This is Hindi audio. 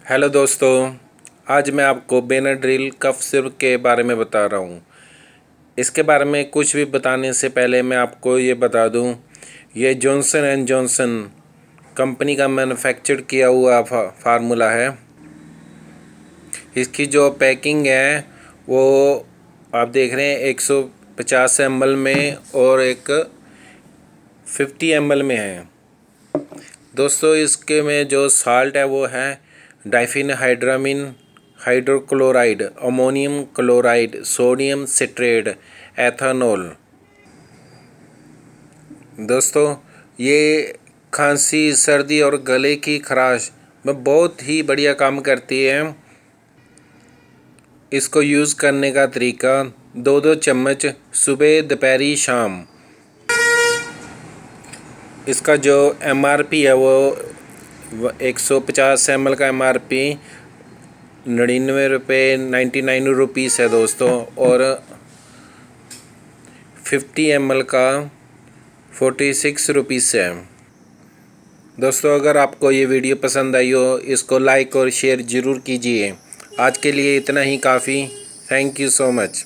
हेलो दोस्तों, आज मैं आपको बेनाड्रिल कफ सिरप के बारे में बता रहा हूँ। इसके बारे में कुछ भी बताने से पहले मैं आपको ये बता दूँ, ये जॉनसन एंड जॉनसन कंपनी का मैन्युफैक्चर किया हुआ फार्मूला है। इसकी जो पैकिंग है वो आप देख रहे हैं 150 ml में और एक 50 ml में है। दोस्तों, इसके में जो साल्ट है वो है diphenhydramine hydrochloride, ammonium chloride, sodium citrate, ethanol. दोस्तों, ये खांसी, सर्दी और गले की खराश में बहुत ही बढ़िया काम करती है। इसको यूज़ करने का तरीका, 2-2 चम्मच सुबह, दोपहर, शाम। इसका जो MRP है वो 150 ml का MRP 99 रुपये 99 रुपीस है दोस्तों, और 50 ml का 46 रुपीस है। दोस्तों, अगर आपको ये वीडियो पसंद आई हो, इसको लाइक और शेयर ज़रूर कीजिए। आज के लिए इतना ही काफ़ी। Thank you so much.